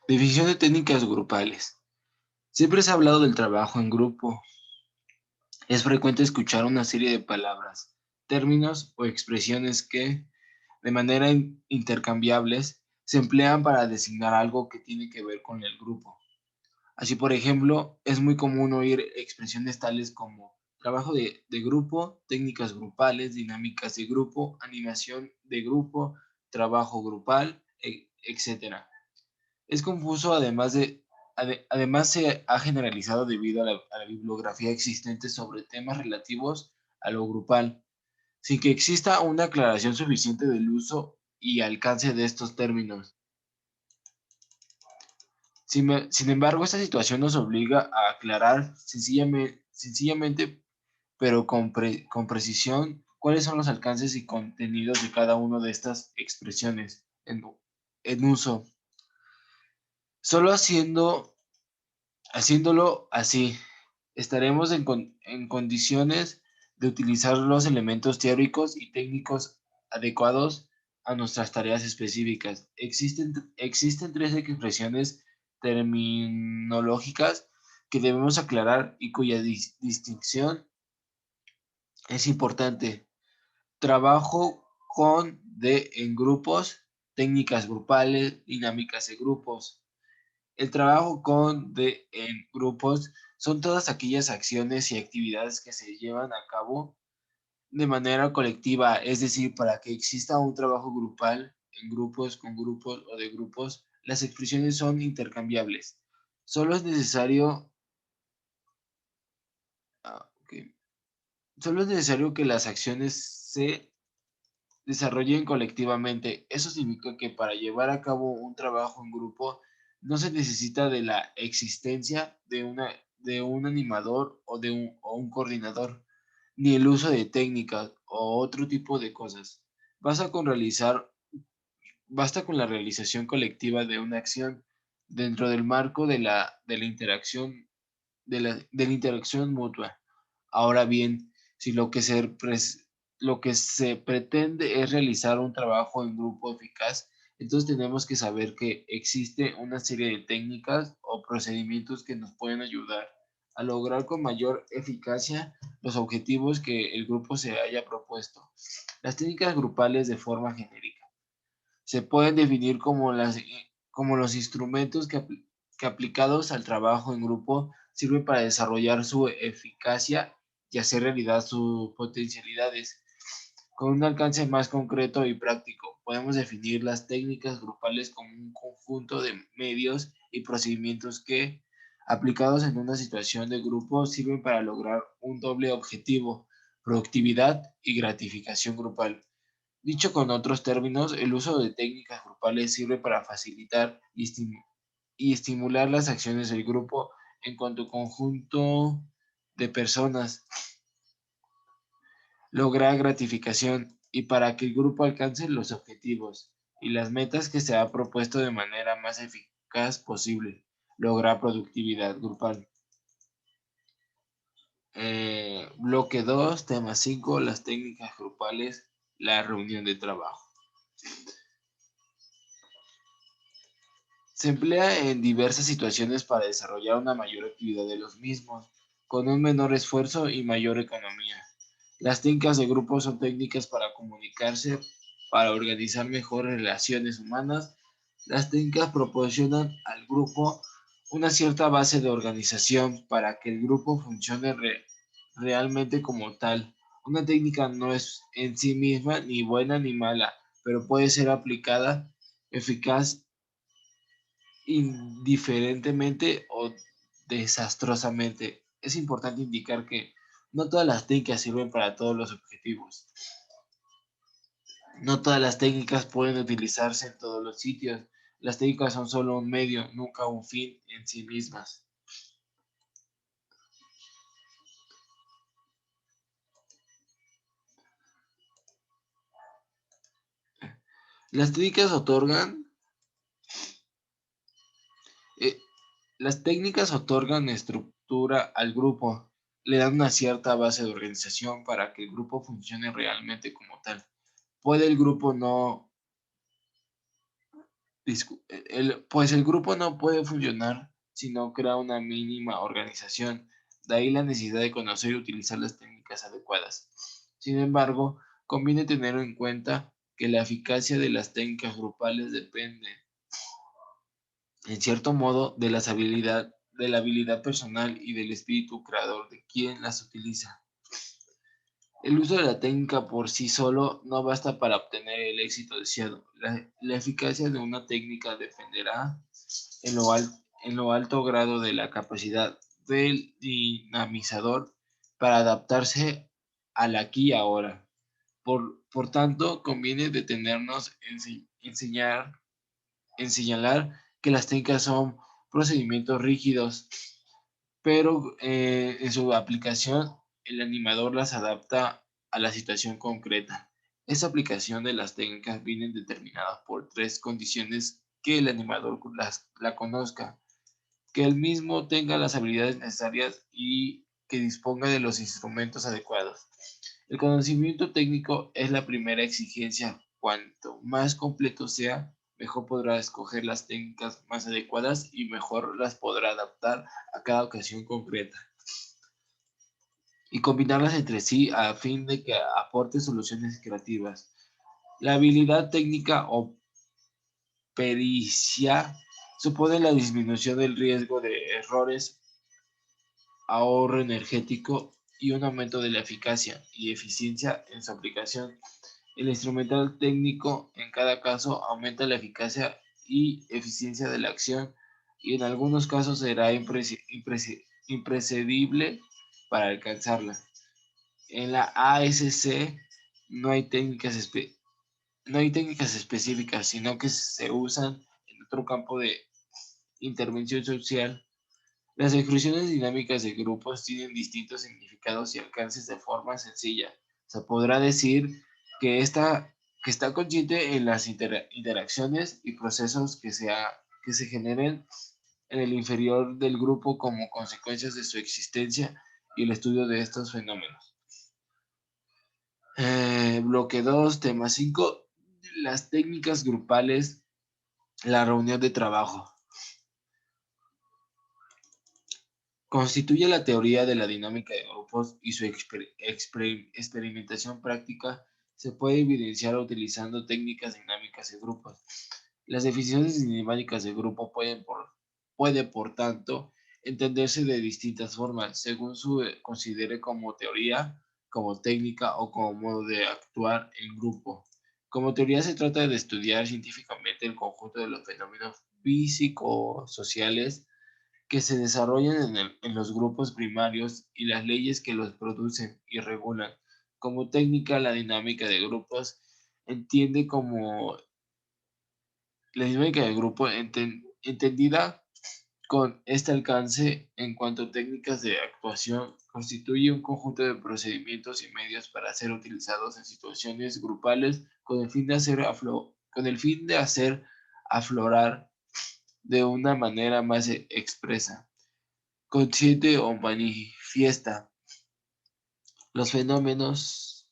Definición de técnicas grupales. Siempre se ha hablado del trabajo en grupo. Es frecuente escuchar una serie de palabras, términos o expresiones que, de manera intercambiables, se emplean para designar algo que tiene que ver con el grupo. Así, por ejemplo, es muy común oír expresiones tales como trabajo de grupo, técnicas grupales, dinámicas de grupo, animación de grupo, trabajo grupal, etc. Es confuso, además se ha generalizado debido a la bibliografía existente sobre temas relativos a lo grupal, sin que exista una aclaración suficiente del uso y alcance de estos términos. Sin embargo, esta situación nos obliga a aclarar sencillamente, pero con precisión, cuáles son los alcances y contenidos de cada una de estas expresiones en uso. Solo haciéndolo así, estaremos en condiciones de utilizar los elementos teóricos y técnicos adecuados a nuestras tareas específicas. Existen tres expresiones terminológicas que debemos aclarar y cuya distinción es importante. Trabajo en grupos, técnicas grupales, dinámicas de grupos. El trabajo en grupos son todas aquellas acciones y actividades que se llevan a cabo de manera colectiva, es decir, para que exista un trabajo grupal en grupos, con grupos o de grupos, las expresiones son intercambiables. Solo es necesario, ok. Solo es necesario que las acciones se desarrollen colectivamente. Eso significa que para llevar a cabo un trabajo en grupo no se necesita de la existencia de un animador o un coordinador, ni el uso de técnicas o otro tipo de cosas. Basta con realizar, basta con la realización colectiva de una acción dentro del marco de la interacción mutua. Ahora bien, si lo que se pretende es realizar un trabajo en grupo eficaz, entonces tenemos que saber que existe una serie de técnicas o procedimientos que nos pueden ayudar a lograr con mayor eficacia los objetivos que el grupo se haya propuesto. Las técnicas grupales de forma genérica se pueden definir como los instrumentos que aplicados al trabajo en grupo sirven para desarrollar su eficacia y hacer realidad sus potencialidades. Con un alcance más concreto y práctico, podemos definir las técnicas grupales como un conjunto de medios y procedimientos que, aplicados en una situación de grupo, sirven para lograr un doble objetivo: productividad y gratificación grupal. Dicho con otros términos, el uso de técnicas grupales sirve para facilitar y estimular las acciones del grupo en cuanto conjunto de personas, lograr gratificación y para que el grupo alcance los objetivos y las metas que se ha propuesto de manera más eficaz posible, lograr productividad grupal. Bloque 2, tema 5, las técnicas grupales, la reunión de trabajo. Se emplea en diversas situaciones para desarrollar una mayor actividad de los mismos, con un menor esfuerzo y mayor economía. Las técnicas de grupo son técnicas para comunicarse, para organizar mejor relaciones humanas. Las técnicas proporcionan al grupo una cierta base de organización para que el grupo funcione realmente como tal. Una técnica no es en sí misma ni buena ni mala, pero puede ser aplicada eficaz indiferentemente o desastrosamente. Es importante indicar que no todas las técnicas sirven para todos los objetivos. No todas las técnicas pueden utilizarse en todos los sitios. Las técnicas son solo un medio, nunca un fin en sí mismas. Las técnicas eh, las técnicas otorgan estructura al grupo, le dan una cierta base de organización para que el grupo funcione realmente como tal. Puede el grupo no Pues el grupo no puede funcionar si no crea una mínima organización. De ahí la necesidad de conocer y utilizar las técnicas adecuadas. Sin embargo, conviene tener en cuenta que la eficacia de las técnicas grupales depende, en cierto modo, de la habilidad personal y del espíritu creador de quien las utiliza. El uso de la técnica por sí solo no basta para obtener el éxito deseado. La eficacia de una técnica dependerá en lo, en lo alto grado de la capacidad del dinamizador para adaptarse al aquí y ahora. Por tanto, conviene detenernos en señalar que las técnicas son procedimientos rígidos, pero en su aplicación el animador las adapta a la situación concreta. Esta aplicación de las técnicas viene determinada por tres condiciones: que el animador la conozca, que él mismo tenga las habilidades necesarias y que disponga de los instrumentos adecuados. El conocimiento técnico es la primera exigencia. Cuanto más completo sea, mejor podrá escoger las técnicas más adecuadas y mejor las podrá adaptar a cada ocasión concreta y combinarlas entre sí a fin de que aporte soluciones creativas. La habilidad técnica o pericia supone la disminución del riesgo de errores, ahorro energético y un aumento de la eficacia y eficiencia en su aplicación. El instrumental técnico en cada caso aumenta la eficacia y eficiencia de la acción y en algunos casos será imprescindible para alcanzarla. En la ASC no hay no hay técnicas específicas, sino que se usan en otro campo de intervención social. Las expresiones dinámicas de grupos tienen distintos significados y alcances de forma sencilla. Se podrá decir que, que está consciente en las interacciones y procesos que se generen en el inferior del grupo como consecuencias de su existencia y el estudio de estos fenómenos. Bloque 2, tema 5, las técnicas grupales, la reunión de trabajo. Constituye la teoría de la dinámica de grupos y su experimentación práctica se puede evidenciar utilizando técnicas dinámicas de grupos. Las definiciones dinámicas de grupo puede, por tanto, entenderse de distintas formas, según se considere como teoría, como técnica o como modo de actuar en grupo. Como teoría se trata de estudiar científicamente el conjunto de los fenómenos físico-sociales que se desarrollan en los grupos primarios y las leyes que los producen y regulan. Como técnica, la dinámica de grupos entiende como la dinámica de grupo entendida con este alcance en cuanto a técnicas de actuación constituye un conjunto de procedimientos y medios para ser utilizados en situaciones grupales con el fin de hacer aflorar de una manera más expresa, consciente o manifiesta los fenómenos,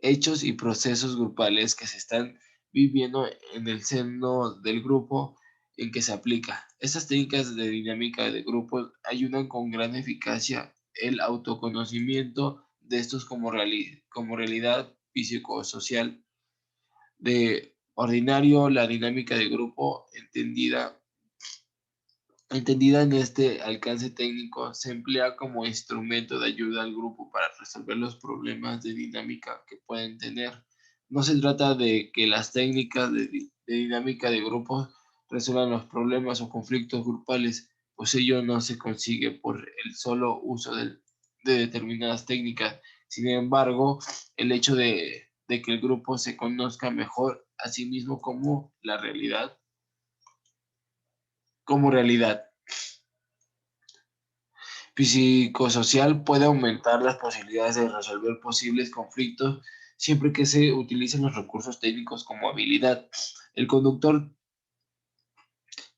hechos y procesos grupales que se están viviendo en el seno del grupo en que se aplica. Estas técnicas de dinámica de grupos ayudan con gran eficacia el autoconocimiento de estos como realidad psicosocial. De ordinario, la dinámica de grupo entendida en este alcance técnico, se emplea como instrumento de ayuda al grupo para resolver los problemas de dinámica que pueden tener. No se trata de que las técnicas de dinámica de grupos resuelvan los problemas o conflictos grupales, pues ello no se consigue por el solo uso de determinadas técnicas. Sin embargo, el hecho de que el grupo se conozca mejor a sí mismo como realidad psicosocial puede aumentar las posibilidades de resolver posibles conflictos siempre que se utilicen los recursos técnicos como habilidad. El conductor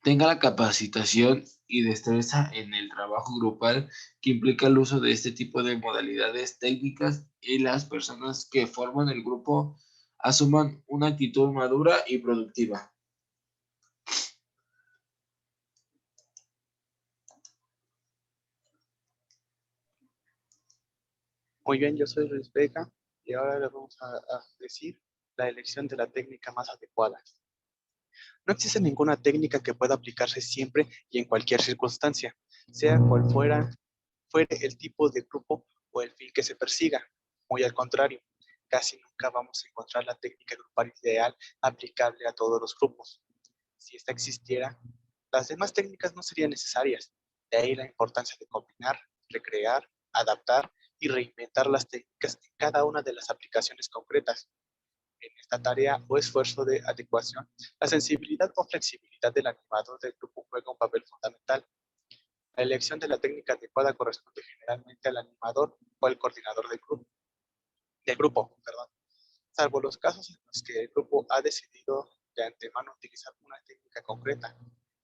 tenga la capacitación y destreza en el trabajo grupal que implica el uso de este tipo de modalidades técnicas y las personas que forman el grupo asuman una actitud madura y productiva. Muy bien, yo soy Luis Vega y ahora les vamos a decir la elección de la técnica más adecuada. No existe ninguna técnica que pueda aplicarse siempre y en cualquier circunstancia, sea cual fuere el tipo de grupo o el fin que se persiga. Muy al contrario, casi nunca vamos a encontrar la técnica grupal ideal aplicable a todos los grupos. Si esta existiera, las demás técnicas no serían necesarias. De ahí la importancia de combinar, recrear, adaptar y reinventar las técnicas en cada una de las aplicaciones concretas. En esta tarea o esfuerzo de adecuación, la sensibilidad o flexibilidad del animador del grupo juega un papel fundamental. La elección de la técnica adecuada corresponde generalmente al animador o al coordinador del grupo, salvo los casos en los que el grupo ha decidido de antemano utilizar una técnica concreta.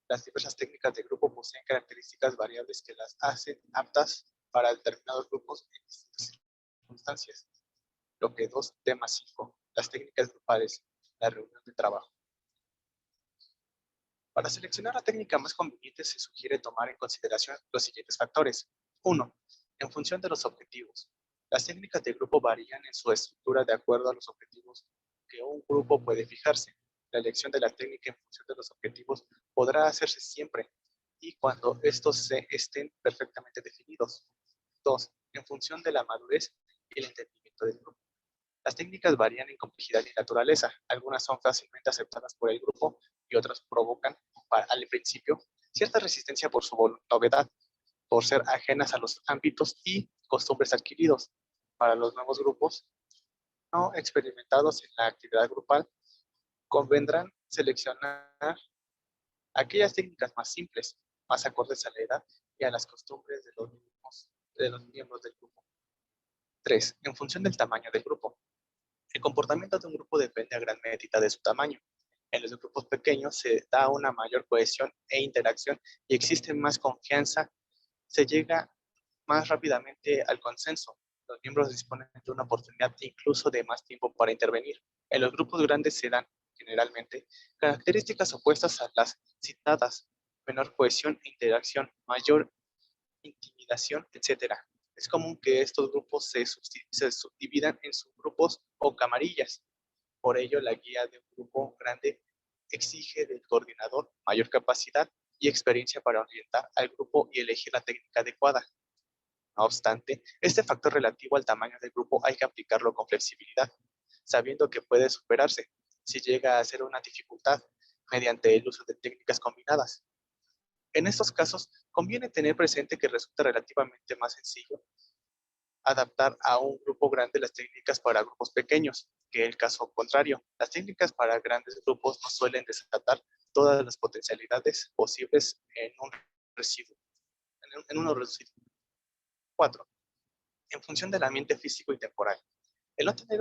Las diversas técnicas de grupo poseen características variables que las hacen aptas para determinados grupos en distintas circunstancias. Lo que 2, tema 5, las técnicas grupales, la reunión de trabajo. Para seleccionar la técnica más conveniente se sugiere tomar en consideración los siguientes factores. 1. En función de los objetivos. Las técnicas de grupo varían en su estructura de acuerdo a los objetivos que un grupo puede fijarse. La elección de la técnica en función de los objetivos podrá hacerse siempre y cuando estos estén perfectamente definidos. 2. En función de la madurez y el entendimiento del grupo. Las técnicas varían en complejidad y naturaleza. Algunas son fácilmente aceptadas por el grupo y otras provocan, al principio, cierta resistencia por su novedad, por ser ajenas a los ámbitos y costumbres adquiridos. Para los nuevos grupos no experimentados en la actividad grupal, convendrán seleccionar aquellas técnicas más simples, más acordes a la edad y a las costumbres de los miembros del grupo. 3. En función del tamaño del grupo. El comportamiento de un grupo depende a gran medida de su tamaño. En los grupos pequeños se da una mayor cohesión e interacción y existe más confianza, se llega más rápidamente al consenso. Los miembros disponen de una oportunidad e incluso de más tiempo para intervenir. En los grupos grandes se dan, generalmente, características opuestas a las citadas, menor cohesión e interacción, mayor intimidación, etcétera. Es común que estos grupos se subdividan en subgrupos o camarillas. Por ello, la guía de un grupo grande exige del coordinador mayor capacidad y experiencia para orientar al grupo y elegir la técnica adecuada. No obstante, este factor relativo al tamaño del grupo hay que aplicarlo con flexibilidad, sabiendo que puede superarse si llega a ser una dificultad mediante el uso de técnicas combinadas. En estos casos, conviene tener presente que resulta relativamente más sencillo adaptar a un grupo grande las técnicas para grupos pequeños, que el caso contrario. Las técnicas para grandes grupos no suelen desatar todas las potencialidades posibles en un residuo. En uno residuo. 4. En función del ambiente físico y temporal. El no tener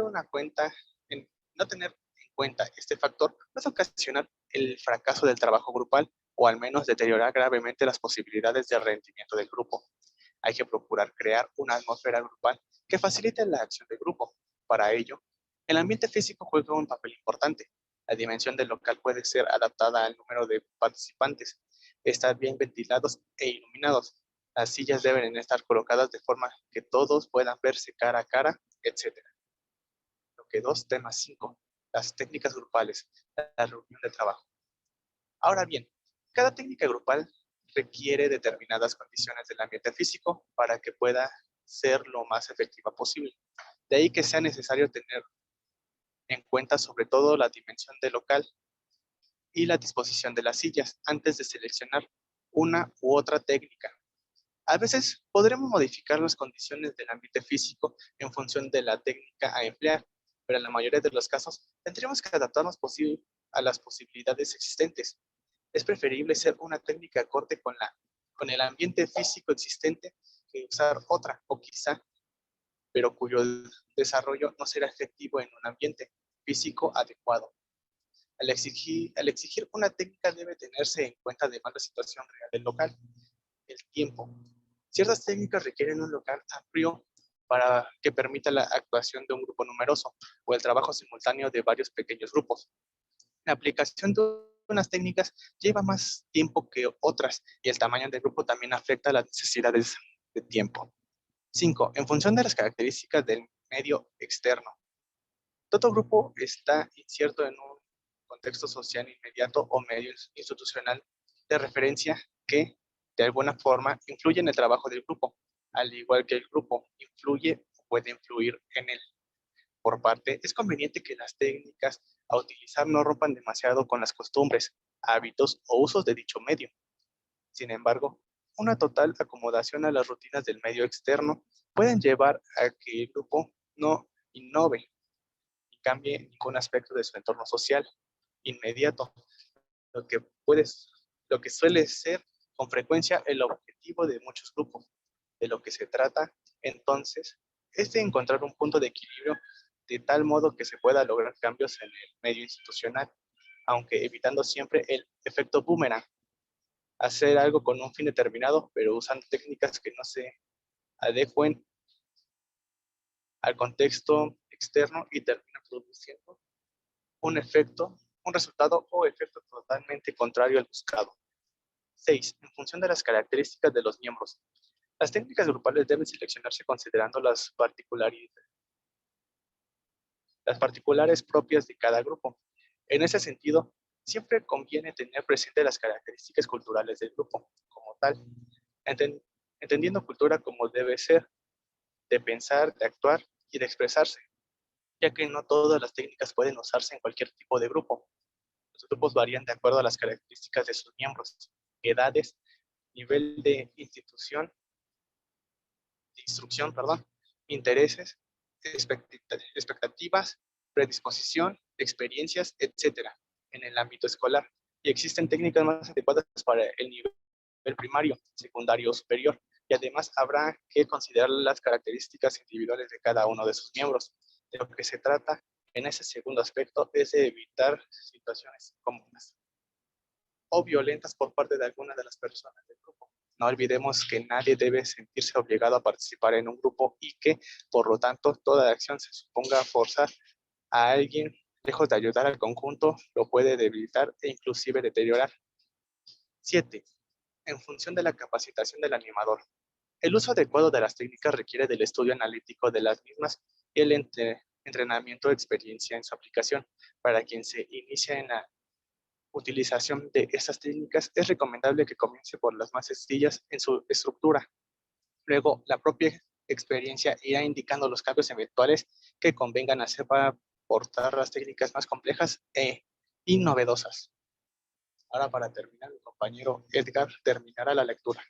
en cuenta este factor puede ocasionar el fracaso del trabajo grupal o al menos deteriorar gravemente las posibilidades de rendimiento del grupo. Hay que procurar crear una atmósfera grupal que facilite la acción del grupo. Para ello, el ambiente físico juega un papel importante. La dimensión del local puede ser adaptada al número de participantes, estar bien ventilados e iluminados. Las sillas deben estar colocadas de forma que todos puedan verse cara a cara, etc. Lo que 2, tema 5, las técnicas grupales, la reunión de trabajo. Ahora bien, cada técnica grupal requiere determinadas condiciones del ambiente físico para que pueda ser lo más efectiva posible. De ahí que sea necesario tener en cuenta sobre todo la dimensión del local y la disposición de las sillas antes de seleccionar una u otra técnica. A veces podremos modificar las condiciones del ambiente físico en función de la técnica a emplear, pero en la mayoría de los casos tendremos que adaptarnos a las posibilidades existentes. Es preferible ser una técnica acorde con el ambiente físico existente que usar otra, o quizá, pero cuyo desarrollo no será efectivo en un ambiente físico adecuado. Al exigir una técnica debe tenerse en cuenta además la situación real del local, el tiempo. Ciertas técnicas requieren un local amplio para que permita la actuación de un grupo numeroso o el trabajo simultáneo de varios pequeños grupos. La aplicación de unas técnicas lleva más tiempo que otras y el tamaño del grupo también afecta las necesidades de tiempo. 5. En función de las características del medio externo. Todo grupo está incierto en un contexto social inmediato o medio institucional de referencia que, de alguna forma, influye en el trabajo del grupo, al igual que el grupo influye o puede influir en él. Por parte, es conveniente que las técnicas a utilizar no rompan demasiado con las costumbres, hábitos o usos de dicho medio. Sin embargo, una total acomodación a las rutinas del medio externo pueden llevar a que el grupo no innove y cambie ningún aspecto de su entorno social inmediato, lo que, lo que suele ser con frecuencia el objetivo de muchos grupos. De lo que se trata, entonces, es de encontrar un punto de equilibrio de tal modo que se pueda lograr cambios en el medio institucional, aunque evitando siempre el efecto boomerang. Hacer algo con un fin determinado, pero usando técnicas que no se adecuen al contexto externo y termina produciendo un efecto, un resultado o efecto totalmente contrario al buscado. 6. En función de las características de los miembros. Las técnicas grupales deben seleccionarse considerando las particulares propias de cada grupo. En ese sentido, siempre conviene tener presente las características culturales del grupo como tal, entendiendo cultura como debe ser, de pensar, de actuar y de expresarse, ya que no todas las técnicas pueden usarse en cualquier tipo de grupo. Los grupos varían de acuerdo a las características de sus miembros, edades, nivel de instrucción, intereses, expectativas, predisposición, experiencias, etcétera, en el ámbito escolar. Y existen técnicas más adecuadas para el nivel primario, secundario o superior. Y además habrá que considerar las características individuales de cada uno de sus miembros. De lo que se trata en ese segundo aspecto es de evitar situaciones comunes o violentas por parte de alguna de las personas del grupo. No olvidemos que nadie debe sentirse obligado a participar en un grupo y que, por lo tanto, toda acción se suponga forzar a alguien, lejos de ayudar al conjunto, lo puede debilitar e inclusive deteriorar. 7. En función de la capacitación del animador. El uso adecuado de las técnicas requiere del estudio analítico de las mismas y el entrenamiento de experiencia en su aplicación. Para quien se inicia en la utilización de estas técnicas, es recomendable que comience por las más sencillas en su estructura. Luego, la propia experiencia irá indicando los cambios eventuales que convengan hacer para aportar las técnicas más complejas y novedosas. Ahora, para terminar, mi compañero Edgar terminará la lectura.